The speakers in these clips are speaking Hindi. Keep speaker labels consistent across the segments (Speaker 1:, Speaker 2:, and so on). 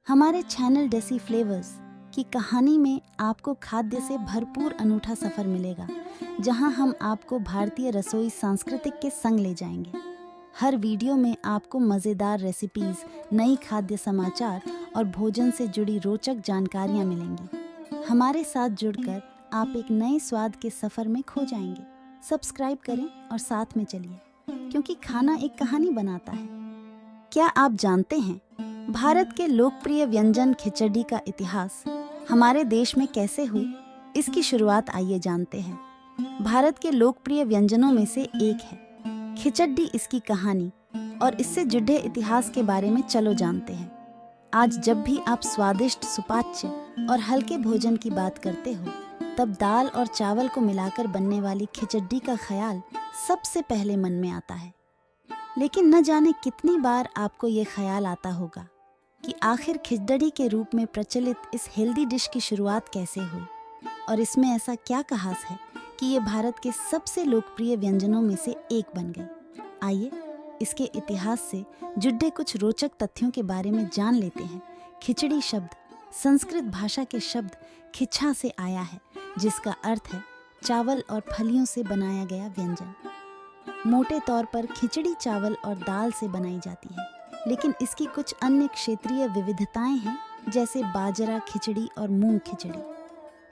Speaker 1: हमारे चैनल डेसी फ्लेवर्स की कहानी में आपको खाद्य से भरपूर अनूठा सफ़र मिलेगा, जहां हम आपको भारतीय रसोई सांस्कृतिक के संग ले जाएंगे। हर वीडियो में आपको मज़ेदार रेसिपीज़, नई खाद्य समाचार और भोजन से जुड़ी रोचक जानकारियां मिलेंगी। हमारे साथ जुड़कर आप एक नए स्वाद के सफ़र में खो जाएंगे। सब्सक्राइब करें और साथ में चलिए, क्योंकि खाना एक कहानी बनाता है। क्या आप जानते हैं भारत के लोकप्रिय व्यंजन खिचड़ी का इतिहास हमारे देश में कैसे हुई? इसकी शुरुआत आइए जानते हैं। भारत के लोकप्रिय व्यंजनों में से एक है खिचड़ी। इसकी कहानी और इससे जुड़े इतिहास के बारे में चलो जानते हैं। आज जब भी आप स्वादिष्ट, सुपाच्य और हल्के भोजन की बात करते हो, तब दाल और चावल को मिलाकर बनने वाली खिचड़ी का ख्याल सबसे पहले मन में आता है। लेकिन न जाने कितनी बार आपको ये ख्याल आता होगा कि आखिर खिचड़ी के रूप में प्रचलित इस हेल्दी डिश की शुरुआत कैसे हुई, और इसमें ऐसा क्या खास है कि ये भारत के सबसे लोकप्रिय व्यंजनों में से एक बन गई। आइए इसके इतिहास से जुड़े कुछ रोचक तथ्यों के बारे में जान लेते हैं। खिचड़ी शब्द संस्कृत भाषा के शब्द खिच्छा से आया है, जिसका अर्थ है चावल और फलियों से बनाया गया व्यंजन। मोटे तौर पर खिचड़ी चावल और दाल से बनाई जाती है, लेकिन इसकी कुछ अन्य क्षेत्रीय विविधताएं हैं, जैसे बाजरा खिचड़ी और मूंग खिचड़ी।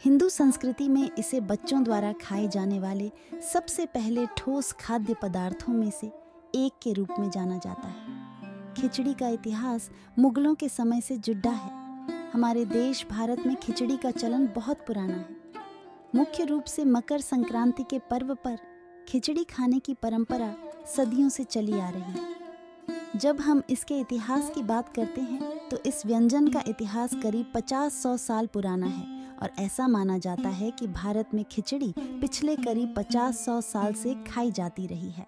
Speaker 1: हिंदू संस्कृति में इसे बच्चों द्वारा खाए जाने वाले सबसे पहले ठोस खाद्य पदार्थों में से एक के रूप में जाना जाता है। खिचड़ी का इतिहास मुगलों के समय से जुड़ा है। हमारे देश भारत में खिचड़ी का चलन बहुत पुराना है। मुख्य रूप से मकर संक्रांति के पर्व पर खिचड़ी खाने की परंपरा सदियों से चली आ रही है। जब हम इसके इतिहास की बात करते हैं, तो इस व्यंजन का इतिहास करीब 50-100 साल पुराना है, और ऐसा माना जाता है कि भारत में खिचड़ी पिछले करीब 50-100 साल से खाई जाती रही है।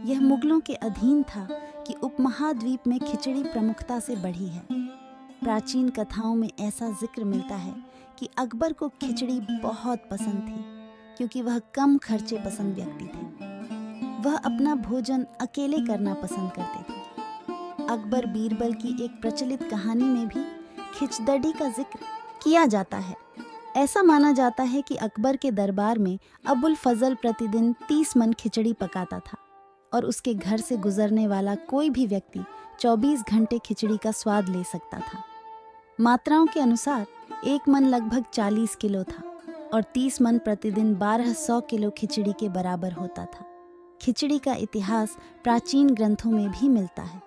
Speaker 1: यह मुगलों के अधीन था कि उपमहाद्वीप में खिचड़ी प्रमुखता से बढ़ी है। प्राचीन कथाओं में ऐसा जिक्र मिलता है कि अकबर को खिचड़ी बहुत पसंद थी, क्योंकि वह कम खर्चे पसंद व्यक्ति थे। वह अपना भोजन अकेले करना पसंद करते थे। अकबर बीरबल की एक प्रचलित कहानी में भी खिचड़ी का जिक्र किया जाता है। ऐसा माना जाता है कि अकबर के दरबार में अबुल फजल प्रतिदिन 30 मन खिचड़ी पकाता था, और उसके घर से गुजरने वाला कोई भी व्यक्ति 24 घंटे खिचड़ी का स्वाद ले सकता था। मात्राओं के अनुसार एक मन लगभग 40 किलो था, और 30 मन प्रतिदिन 1200 किलो खिचड़ी के बराबर होता था। खिचड़ी का इतिहास प्राचीन ग्रंथों में भी मिलता है।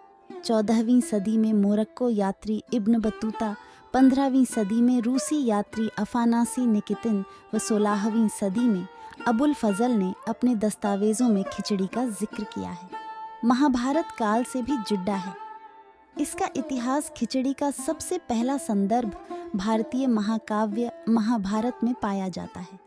Speaker 1: 14वीं सदी में मोरक्को यात्री इब्न बतूता, 15वीं सदी में रूसी यात्री अफानासी निकितिन व 16वीं सदी में अबुल फजल ने अपने दस्तावेजों में खिचड़ी का जिक्र किया है। महाभारत काल से भी जुड़ा है। इसका इतिहास खिचड़ी का सबसे पहला संदर्भ भारतीय महाकाव्य महाभारत में पाया जाता है,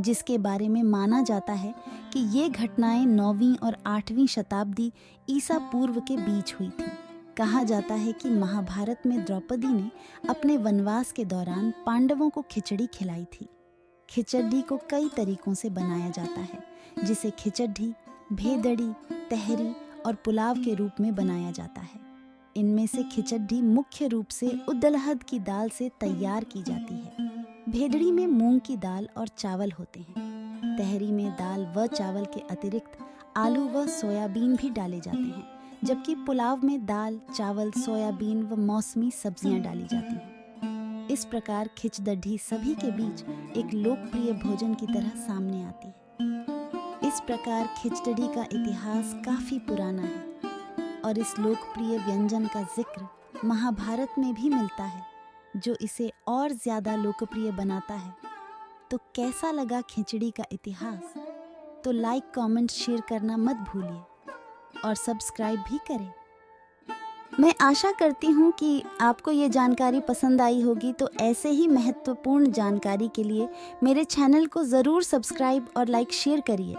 Speaker 1: जिसके बारे में माना जाता है कि ये घटनाएं 9वीं और 8वीं शताब्दी ईसा पूर्व के बीच हुई थी। कहा जाता है कि महाभारत में द्रौपदी ने अपने वनवास के दौरान पांडवों को खिचड़ी खिलाई थी। खिचड़ी को कई तरीकों से बनाया जाता है, जिसे खिचड़ी, भेदड़ी, तहरी और पुलाव के रूप में बनाया जाता है। इनमें से खिचड़ी मुख्य रूप से उड़द की दाल से तैयार की जाती है। भेदड़ी में मूंग की दाल और चावल होते हैं। तहरी में दाल व चावल के अतिरिक्त आलू व सोयाबीन भी डाले जाते हैं, जबकि पुलाव में दाल, चावल, सोयाबीन व मौसमी सब्जियां डाली जाती हैं। इस प्रकार खिचड़ी सभी के बीच एक लोकप्रिय भोजन की तरह सामने आती है। इस प्रकार खिचड़ी का इतिहास काफी पुराना है, और इस लोकप्रिय व्यंजन का जिक्र महाभारत में भी मिलता है, जो इसे और ज्यादा लोकप्रिय बनाता है। तो कैसा लगा खिचड़ी का इतिहास? तो लाइक, कमेंट, शेयर करना मत भूलिए, और सब्सक्राइब भी करें। मैं आशा करती हूँ कि आपको ये जानकारी पसंद आई होगी। तो ऐसे ही महत्वपूर्ण जानकारी के लिए मेरे चैनल को ज़रूर सब्सक्राइब और लाइक शेयर करिए।